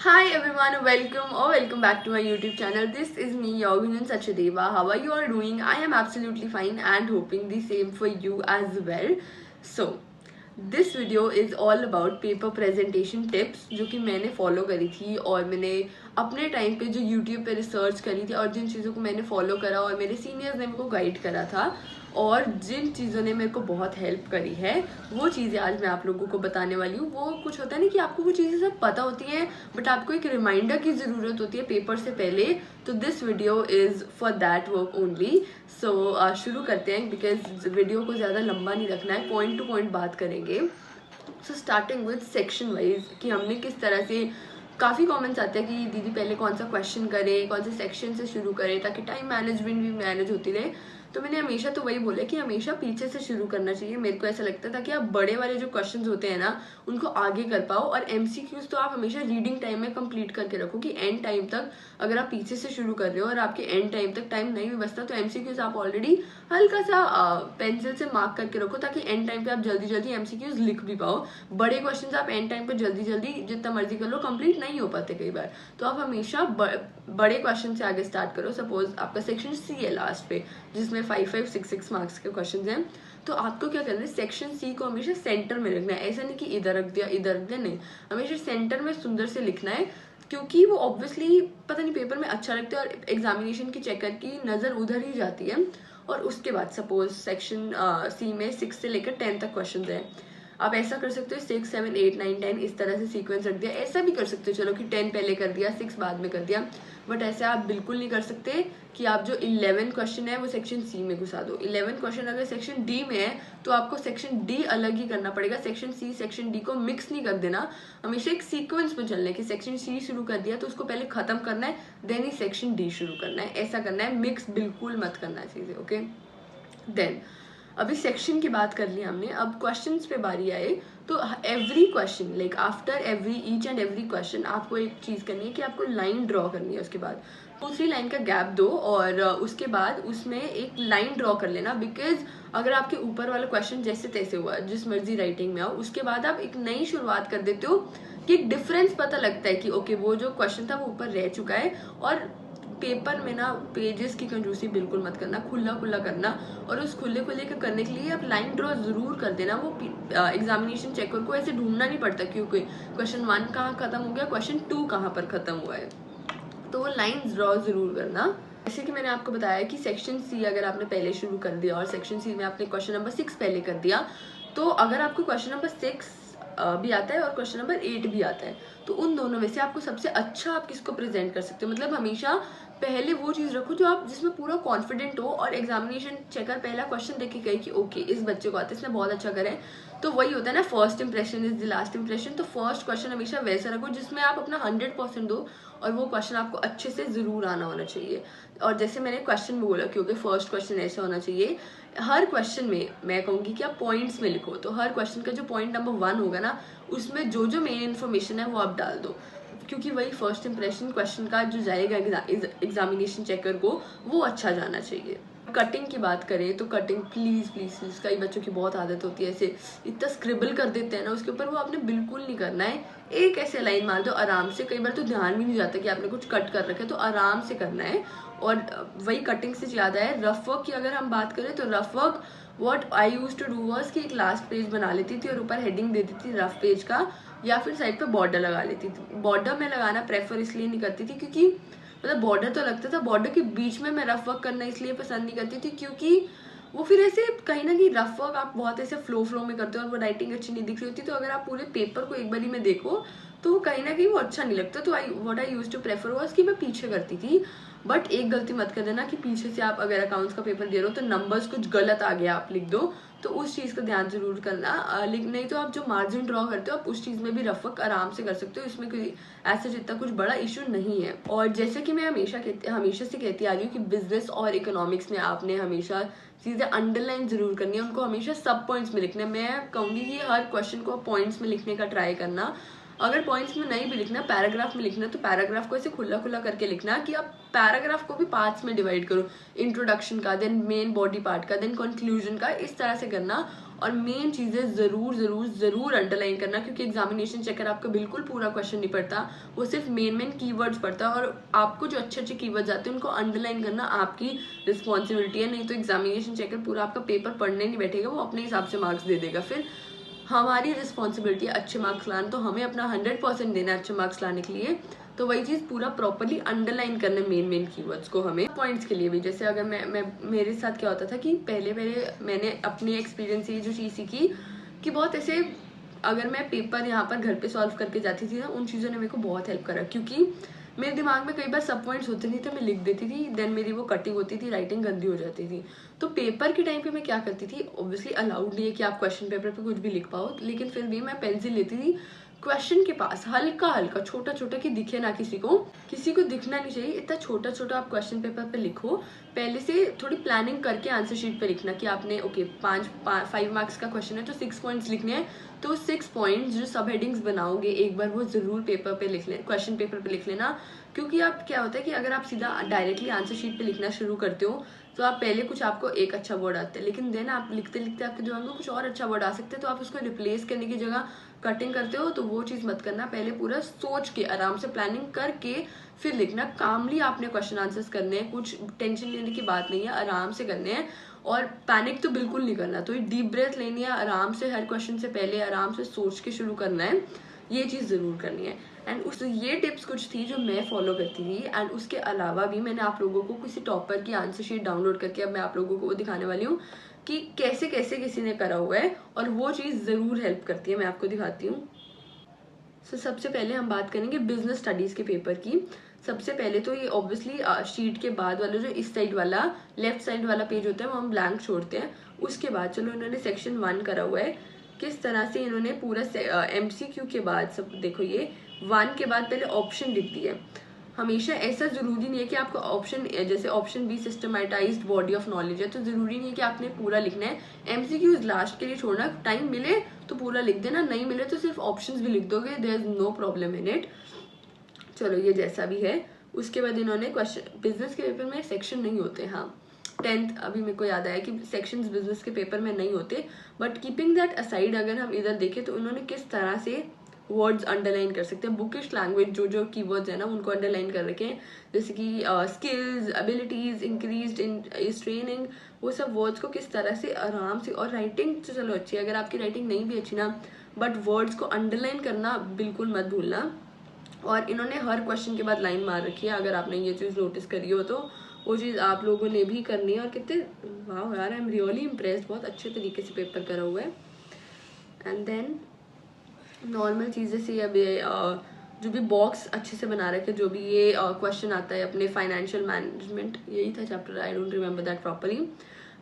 Hi everyone, welcome back to my YouTube channel. This is me, Yogin Sachadeva. How are you all doing? I am absolutely fine and hoping the same for you as well. So, this video is all about paper presentation tips जो कि मैंने follow करी थी और मैंने अपने time पे जो यूट्यूब पे रिसर्च करी थी और जिन चीज़ों को मैंने फॉलो करा और मेरे सीनियर्स ने मेरे को गाइड करा था और जिन चीज़ों ने मेरे को बहुत हेल्प करी है वो चीज़ें आज मैं आप लोगों को बताने वाली हूँ। वो कुछ होता है ना कि आपको वो चीज़ें सब पता होती हैं बट आपको एक रिमाइंडर की ज़रूरत होती है पेपर से पहले, तो this video is for that work only. So शुरू करते हैं बिकॉज वीडियो को ज़्यादा लंबा नहीं रखना है, पॉइंट टू पॉइंट बात करेंगे। So starting with section wise कि हमने किस तरह से, काफ़ी कमेंट्स आते हैं कि दीदी पहले कौन सा क्वेश्चन करें, कौन से सेक्शन से शुरू करें ताकि टाइम मैनेजमेंट भी मैनेज होती रहे। तो मैंने हमेशा तो वही बोला कि हमेशा पीछे से शुरू करना चाहिए। मेरे को ऐसा लगता था कि आप बड़े वाले जो क्वेश्चंस होते हैं ना उनको आगे कर पाओ, और एमसीक्यूज तो आप हमेशा रीडिंग टाइम में कंप्लीट करके रखो कि एंड टाइम तक अगर आप पीछे से शुरू कर रहे हो और आपके एंड टाइम तक टाइम नहीं भी बचता तो एमसीक्यूज आप ऑलरेडी हल्का सा पेंसिल से मार्क करके रखो ताकि एंड टाइम पे आप जल्दी जल्दी एमसीक्यूज लिख भी पाओ। बड़े क्वेश्चन आप एंड टाइम पे जल्दी जल्दी जितना मर्जी कर लो कंप्लीट नहीं हो पाते कई बार, तो आप हमेशा बड़े क्वेश्चन से आगे स्टार्ट करो। सपोज आपका सेक्शन सी है लास्ट पे जिसमें 5, 5, 6 मार्क्स के क्वेश्चन हैं, तो आपको क्या करना है, सेक्शन सी को हमेशा सेंटर में रखना है। ऐसा नहीं कि इधर रख दिया इधर रख दिया, नहीं, हमेशा सेंटर में सुंदर से लिखना है क्योंकि वो ऑब्वियसली पता नहीं पेपर में अच्छा लगता है और एग्जामिनेशन की चेकर की नज़र उधर ही जाती है। और उसके बाद सपोज सेक्शन सी में 6 से लेकर 10 तक क्वेश्चन है, आप ऐसा कर सकते हो 6, 7, 8, 9, 10 इस तरह से सीक्वेंस रख दिया। ऐसा भी कर सकते हो चलो कि 10 पहले कर दिया 6 बाद में कर दिया, बट ऐसे आप बिल्कुल नहीं कर सकते कि आप जो 11 क्वेश्चन है वो सेक्शन सी में घुसा दो। 11 क्वेश्चन अगर सेक्शन डी में है तो आपको सेक्शन डी अलग ही करना पड़ेगा, सेक्शन सी सेक्शन डी को मिक्स नहीं कर देना। हमेशा एक सीक्वेंस में चलना है कि सेक्शन सी शुरू कर दिया तो उसको पहले खत्म करना है, देन ही सेक्शन डी शुरू करना है, ऐसा करना है, मिक्स बिल्कुल मत करना है चीजें। ओके, देन अभी सेक्शन की बात कर ली हमने, अब क्वेश्चंस पे बारी आए तो every question like after every each and every question आपको एक चीज़ करनी है कि आपको लाइन ड्रॉ करनी है। उसके बाद 2-3 लाइन का गैप दो और उसके बाद उसमें एक लाइन ड्रॉ कर लेना, बिकॉज अगर आपके ऊपर वाला क्वेश्चन जैसे तैसे हुआ जिस मर्जी राइटिंग में आओ उसके बाद आप एक नई शुरुआत कर देते हो कि डिफरेंस पता लगता है कि ओके वो जो क्वेश्चन था वो ऊपर रह चुका है। और पेपर में ना पेजेस की कंजूसी बिल्कुल मत करना, खुला खुला करना, और उस खुले खुले के करने के लिए आप लाइन ड्रॉ जरूर कर देना। वो एग्जामिनेशन चेकर को ऐसे ढूंढना नहीं पड़ता क्योंकि क्वेश्चन 1 कहाँ खत्म हो गया, क्वेश्चन 2 कहाँ पर खत्म हुआ है, तो वो लाइन ड्रॉ जरूर करना। जैसे कि मैंने आपको बताया कि सेक्शन सी अगर आपने पहले शुरू कर दिया और सेक्शन सी में आपने क्वेश्चन नंबर 6 पहले कर दिया, तो अगर आपको क्वेश्चन नंबर 6 भी आता है और क्वेश्चन नंबर 8 भी आता है तो उन दोनों में से आपको सबसे अच्छा आप किसको प्रेजेंट कर सकते हो। मतलब हमेशा पहले वो चीज रखो जो आप जिसमें पूरा कॉन्फिडेंट हो और एग्जामिनेशन चेकर पहला क्वेश्चन देख के गई कि ओके इस बच्चे को आता है, इसने बहुत अच्छा करा है। तो वही होता है ना, first impression is the last impression. तो फर्स्ट क्वेश्चन हमेशा वैसा रखो जिसमें आप अपना 100% दो और वो क्वेश्चन आपको अच्छे से जरूर आना होना चाहिए। और जैसे मैंने क्वेश्चन में बोला क्योंकि फर्स्ट क्वेश्चन ऐसा होना चाहिए, हर क्वेश्चन में मैं कहूंगी कि आप पॉइंट्स में लिखो, तो हर क्वेश्चन का जो पॉइंट नंबर 1 होगा ना उसमें जो जो मेन इन्फॉर्मेशन है वो आप डाल दो, क्योंकि वही फर्स्ट इंप्रेशन क्वेश्चन का जो जाएगा एग्जामिनेशन चेकर को वो अच्छा जाना चाहिए। कटिंग की बात करें तो कटिंग प्लीज प्लीज प्लीज, कई बच्चों की बहुत आदत होती है ऐसे इतना स्क्रिबल कर देते हैं ना उसके ऊपर, वो आपने बिल्कुल नहीं करना है। एक ऐसे लाइन मार दो आराम से, कई बार तो ध्यान भी नहीं जाता कि आपने कुछ कट कर रखा है, तो आराम से करना है। और वही कटिंग से याद आया, रफ वर्क की अगर हम बात करें तो rough work what I used to do was कि एक लास्ट पेज बना लेती थी और ऊपर हेडिंग दे देती थी रफ पेज का, या फिर साइड पे बॉर्डर लगा लेती थी। बॉर्डर में लगाना प्रेफर इसलिए नहीं करती थी क्योंकि मतलब बॉर्डर तो लगता था, बॉर्डर के बीच में मैं रफ वर्क करना इसलिए पसंद नहीं करती थी क्योंकि वो फिर ऐसे कहीं ना कहीं रफ वर्क आप बहुत ऐसे फ्लो में करते हो और वो राइटिंग अच्छी नहीं दिख रही होती। तो अगर आप पूरे पेपर को एक बारी में देखो तो कहीं ना कहीं वो अच्छा नहीं लगता। तो आई यूज टू प्रेफर वाज कि मैं पीछे करती थी। बट एक गलती मत कर देना कि पीछे से आप अगर अकाउंट्स का पेपर दे रहे हो तो नंबर्स कुछ गलत आ गया आप लिख दो, तो उस चीज़ का ध्यान जरूर करना। नहीं तो आप जो मार्जिन ड्रॉ करते हो आप उस चीज़ में भी रफ वर्क आराम से कर सकते हो, इसमें कोई ऐसा जितना कुछ बड़ा इशू नहीं है। और जैसे कि मैं हमेशा से कहती आ रही हूँ कि बिजनेस और इकोनॉमिक्स में आपने हमेशा चीज़ें अंडरलाइन जरूर करनी है, उनको हमेशा सब पॉइंट्स में लिखना है। मैं कहूँगी कि हर क्वेश्चन को पॉइंट्स में लिखने का ट्राई करना। अगर पॉइंट्स में नहीं भी लिखना, पैराग्राफ में लिखना, तो पैराग्राफ को ऐसे खुला खुला करके लिखना कि आप पैराग्राफ को भी पार्ट्स में डिवाइड करो, इंट्रोडक्शन का, देन मेन बॉडी पार्ट का, देन कंक्लूजन का, इस तरह से करना। और मेन चीज़ें ज़रूर ज़रूर ज़रूर अंडरलाइन करना, क्योंकि एग्जामिनेशन चेकर आपका बिल्कुल पूरा क्वेश्चन नहीं पढ़ता, वो सिर्फ मेन कीवर्ड्स पढ़ता है, और आपको जो अच्छे अच्छे कीवर्ड्स आते हैं उनको अंडरलाइन करना आपकी रिस्पॉन्सिबिलिटी है। नहीं तो एग्जामिनेशन चेकर पूरा आपका पेपर पढ़ने नहीं बैठेगा, वो अपने हिसाब से मार्क्स दे देगा। फिर हमारी रिस्पॉन्सिबिलिटी है अच्छे मार्क्स लाना, तो हमें अपना 100% देना है अच्छे मार्क्स लाने के लिए। तो वही चीज़ पूरा प्रॉपरली अंडरलाइन करना मेन कीवर्ड्स को हमें। पॉइंट्स के लिए भी जैसे अगर मैं मेरे साथ क्या होता था कि पहले मैंने अपनी एक्सपीरियंस से जो चीज़ सीखी कि बहुत ऐसे अगर मैं पेपर यहाँ पर घर पे सॉल्व करके जाती थी ना, उन चीज़ों ने मेरे को बहुत हेल्प करा, क्योंकि मेरे दिमाग में कई बार सब पॉइंट्स होते नहीं थे, मैं लिख देती थी, देन मेरी वो कटिंग होती थी, राइटिंग गंदी हो जाती थी। तो पेपर के टाइम पे मैं क्या करती थी, ऑब्वियसली अलाउड नहीं है कि आप क्वेश्चन पेपर पे कुछ भी लिख पाओ, लेकिन फिर भी मैं पेंसिल लेती थी क्वेश्चन के पास, हल्का हल्का छोटा छोटा कि दिखे ना, किसी को दिखना नहीं चाहिए, इतना छोटा छोटा आप क्वेश्चन पेपर पे लिखो। पहले से थोड़ी प्लानिंग करके आंसर शीट पे लिखना कि आपने ओके 5 मार्क्स का क्वेश्चन है तो 6 पॉइंट्स लिखने हैं, तो 6 पॉइंट्स जो सब हेडिंग्स बनाओगे एक बार वो जरूर पेपर पे लिख लेना, क्वेश्चन पेपर पे लिख लेना। क्योंकि आप क्या होता है कि अगर आप सीधा डायरेक्टली आंसर शीट पे लिखना शुरू करते हो तो आप पहले कुछ आपको एक अच्छा वर्ड आता है, लेकिन देन आप लिखते लिखते आपके दिमाग में कुछ और अच्छा वर्ड आ सकते हैं, तो आप उसको रिप्लेस करने की जगह कटिंग करते हो। तो वो चीज़ मत करना, पहले पूरा सोच के आराम से प्लानिंग करके फिर लिखना। कामली आपने क्वेश्चन आंसर्स करने हैं, कुछ टेंशन लेने की बात नहीं है, आराम से करने हैं, और पैनिक तो बिल्कुल नहीं करना। तो डीप ब्रेथ लेनी है, आराम से हर क्वेश्चन से पहले आराम से सोच के शुरू करना है, ये चीज़ ज़रूर करनी है। एंड ये टिप्स कुछ थी जो मैं फॉलो करती थी। एंड उसके अलावा भी मैंने आप लोगों को किसी टॉपर की आंसर शीट डाउनलोड करके अब मैं आप लोगों को वो दिखाने वाली हूँ कि कैसे कैसे किसी ने करा हुआ है, और वो चीज़ ज़रूर हेल्प करती है, मैं आपको दिखाती हूँ। सबसे पहले हम बात करेंगे बिजनेस स्टडीज़ के पेपर की। सबसे पहले तो ये ऑब्वियसली शीट के बाद वाला जो इस साइड वाला लेफ्ट साइड वाला पेज होता है वो हम ब्लैंक छोड़ते हैं। उसके बाद चलो इन्होंने सेक्शन 1 करा हुआ है, किस तरह से इन्होंने पूरा MCQ के बाद सब देखो, ये 1 के बाद पहले ऑप्शन लिख दिया है। हमेशा ऐसा जरूरी नहीं है कि आपको ऑप्शन, जैसे option B systematized body of knowledge है, तो जरूरी नहीं है कि आपने पूरा लिखना है। MCQs लास्ट के लिए छोड़ना, टाइम मिले तो पूरा लिख देना, नहीं मिले तो सिर्फ ऑप्शंस भी लिख दोगे, there is no problem in it. चलो ये जैसा भी है। उसके बाद इन्होंने क्वेश्चन, बिजनेस के पेपर में सेक्शन नहीं होते, हाँ 10th अभी मेरे को याद आया कि सेक्शंस बिजनेस के पेपर में नहीं होते, बट कीपिंग दैट असाइड अगर हम इधर देखें तो इन्होंने किस तरह से वर्ड्स अंडरलाइन कर सकते हैं। बुकिश लैंग्वेज जो कीवर्ड्स है ना उनको अंडरलाइन कर रखे हैं, जैसे कि skills, abilities, increased in training, वो सब वर्ड्स को किस तरह से आराम से, और राइटिंग तो चलो अच्छी है, अगर आपकी राइटिंग नहीं भी अच्छी ना, बट वर्ड्स को अंडरलाइन करना बिल्कुल मत भूलना। और इन्होंने हर क्वेश्चन के बाद लाइन मार रखी है, अगर आपने ये चीज़ नोटिस करी हो तो वो चीज़ आप लोगों ने भी करनी है। और कितने वाह यार, आई एम रियली इम्प्रेस्ड, बहुत अच्छे तरीके से पेपर करा हुआ है। एंड देन नॉर्मल चीज़ें से अब जो भी बॉक्स अच्छे से बना रखे, जो भी ये क्वेश्चन आता है अपने फाइनेंशियल मैनेजमेंट, यही था chapter, I don't remember that properly,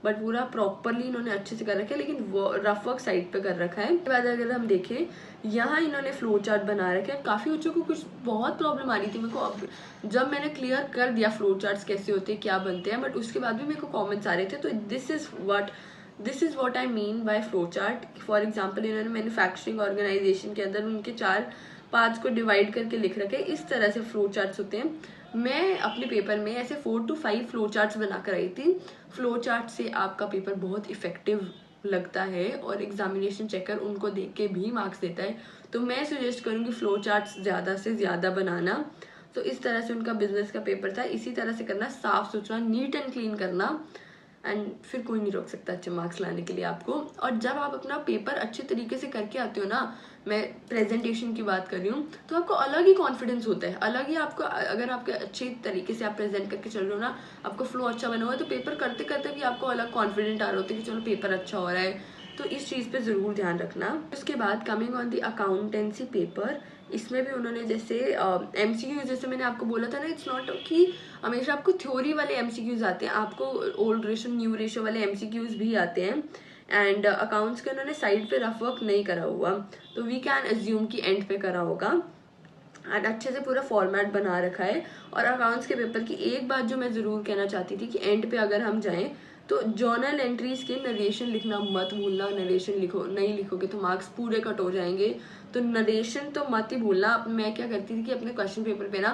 but पूरा प्रॉपरली इन्होंने अच्छे से कर रखा है, लेकिन रफ वर्क साइड पे कर रखा है। उसके बाद अगर हम देखें, यहाँ इन्होंने फ्लो चार्ट बना रखे हैं। काफ़ी बच्चों को कुछ बहुत प्रॉब्लम आ रही थी मेरे को, अब जब मैंने क्लियर कर दिया फ्लो चार्ट्स कैसे होते हैं, क्या बनते हैं, बट उसके बाद भी मेरे को कॉमेंट्स आ रहे थे। तो this is what I mean by flow chart. For example इन्होंने मैन्युफैक्चरिंग ऑर्गेनाइजेशन के अंदर उनके 4 पार्ट्स को डिवाइड करके लिख रखे, इस तरह से फ्लो चार्ट्स होते हैं। मैं अपने पेपर में ऐसे 4 to 5 फ्लो चार्ट्स बनाकर आई थी। फ्लो चार्ट से आपका पेपर बहुत इफेक्टिव लगता है, और एग्जामिनेशन चेकर उनको देख के भी मार्क्स देता है। तो मैं सजेस्ट करूँगी फ्लो चार्ट्स ज़्यादा से ज़्यादा बनाना। तो इस तरह से उनका बिजनेस का पेपर था, इसी तरह से करना, साफ सुथरा, नीट एंड क्लीन करना, एंड फिर कोई नहीं रोक सकता अच्छे मार्क्स लाने के लिए आपको। और जब आप अपना पेपर अच्छे तरीके से करके आते हो ना, मैं प्रेजेंटेशन की बात कर रही हूँ, तो आपको अलग ही कॉन्फिडेंस होता है, अलग ही आपको, अगर आपके अच्छे तरीके से आप प्रेजेंट करके चल रहे हो ना, आपको फ्लो अच्छा बना हुआ है, तो पेपर करते करते भी आपको अलग कॉन्फिडेंट आ रहा होता है कि चलो पेपर अच्छा हो रहा है। तो इस चीज़ पे ज़रूर ध्यान रखना। उसके बाद coming on the accountancy paper, इसमें भी उन्होंने जैसे MCQ, जैसे मैंने आपको बोला था ना, इट्स नॉट कि हमेशा आपको थ्योरी वाले MCQs आते हैं, आपको ओल्ड रेशो न्यू रेशो वाले MCQs भी आते हैं। एंड अकाउंट्स के उन्होंने साइड पे रफ वर्क नहीं करा हुआ, तो वी कैन अज्यूम कि एंड पे करा होगा। एंड अच्छे से पूरा फॉर्मेट बना रखा है। और अकाउंट्स के पेपर की एक बात जो मैं ज़रूर कहना चाहती थी कि एंड पे अगर हम जाएं तो जर्नल एंट्रीज के नरेशन लिखना मत भूलना, नरेशन लिखो, नहीं लिखोगे तो मार्क्स पूरे कट हो जाएंगे। तो नरेशन तो मत ही भूलना। मैं क्या करती थी कि अपने क्वेश्चन पेपर पे ना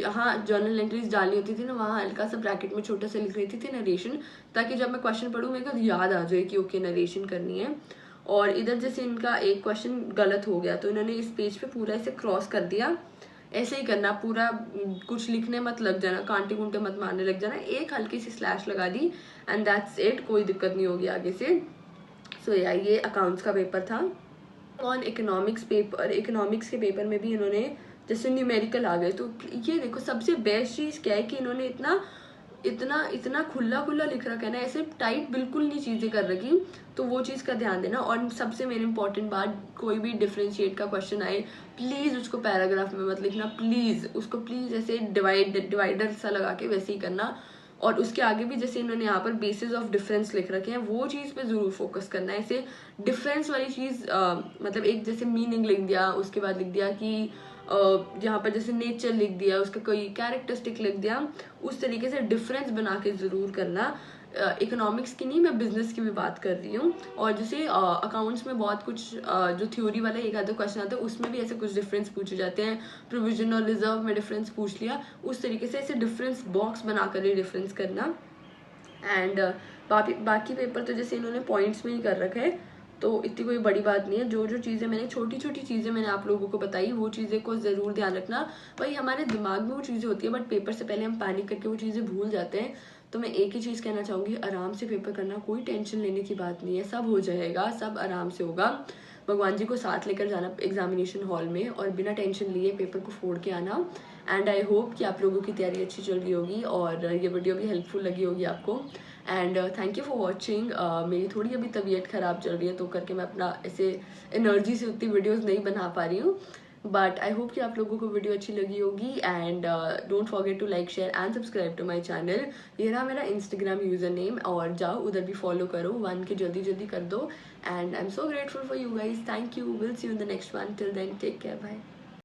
हाँ जर्नल एंट्रीज डालनी होती थी ना, वहाँ हल्का सा ब्रैकेट में छोटा सा लिख लेती थी नरेशन, ताकि जब मैं क्वेश्चन पढ़ूँ मेरे को याद आ जाए कि ओके नरेशन करनी है। और इधर जैसे इनका एक क्वेश्चन गलत हो गया तो इन्होंने इस पेज पे पूरा ऐसे क्रॉस कर दिया। ऐसे ही करना पूरा, कुछ लिखने मत लग जाना, कांटे कुंटे मत मारने लग जाना, एक हल्की सी स्लैश लगा दी एंड दैट्स इट, कोई दिक्कत नहीं होगी आगे से। सो या ये अकाउंट्स का पेपर था। ऑन इकोनॉमिक्स पेपर, इकोनॉमिक्स के पेपर में भी इन्होंने जैसे न्यूमेरिकल आ गए, तो ये देखो सबसे बेस्ट चीज़ क्या है कि इन्होंने इतना इतना इतना खुला खुला लिख रखा है ना, ऐसे टाइट बिल्कुल नहीं चीज़ें कर रखी, तो वो चीज़ का ध्यान देना। और सबसे मेन इंपॉर्टेंट बात, कोई भी डिफरेंशिएट का क्वेश्चन आए प्लीज़ उसको पैराग्राफ में मत लिखना, प्लीज़ उसको प्लीज़ ऐसे डिवाइडर सा लगा के वैसे ही करना। और उसके आगे भी जैसे इन्होंने यहाँ पर बेसिस ऑफ डिफरेंस लिख रखे हैं, वो चीज़ पे ज़रूर फोकस करना है। ऐसे डिफरेंस वाली चीज़ मतलब एक जैसे मीनिंग लिख दिया, उसके बाद लिख दिया कि यहाँ पर जैसे नेचर लिख दिया, उसका कोई कैरेक्टरिस्टिक लिख दिया, उस तरीके से डिफरेंस बना के ज़रूर करना। इकोनॉमिक्स की नहीं, मैं बिजनेस की भी बात कर रही हूँ। और जैसे अकाउंट्स में बहुत कुछ जो थ्योरी वाला एक आधा क्वेश्चन आता है उसमें भी ऐसे कुछ डिफरेंस पूछे जाते हैं, प्रोविजन और रिजर्व में डिफरेंस पूछ लिया, उस तरीके से ऐसे डिफरेंस बॉक्स बनाकर ही डिफरेंस करना। एंड बाकी पेपर तो जैसे इन्होंने पॉइंट्स में ही कर रखा है, तो इतनी कोई बड़ी बात नहीं है। जो जो चीज़ें मैंने छोटी छोटी चीज़ें मैंने आप लोगों को बताई, वो चीज़ें को ज़रूर ध्यान रखना। भाई हमारे दिमाग में वो चीज़ें होती है बट पेपर से पहले हम पैनिक करके वो चीज़ें भूल जाते हैं। तो मैं एक ही चीज़ कहना चाहूँगी, आराम से पेपर करना, कोई टेंशन लेने की बात नहीं है, सब हो जाएगा, सब आराम से होगा। भगवान जी को साथ लेकर जाना एग्जामिनेशन हॉल में और बिना टेंशन लिए पेपर को फोड़ के आना। एंड आई होप कि आप लोगों की तैयारी अच्छी चल रही होगी और ये वीडियो भी हेल्पफुल लगी होगी आपको। And thank you for watching. मेरी थोड़ी अभी तबीयत ख़राब चल रही है तो करके मैं अपना ऐसे एनर्जी से उतनी वीडियोस नहीं बना पा रही हूँ, बट आई होप कि आप लोगों को वीडियो अच्छी लगी होगी। And don't forget to like share and subscribe to my channel. ये रहा मेरा इंस्टाग्राम यूज़र नेम, और जाओ उधर भी फॉलो करो, 1 के जल्दी जल्दी कर दो। And I am so grateful for you guys, thank you, will see you in the next one, till then take care, bye.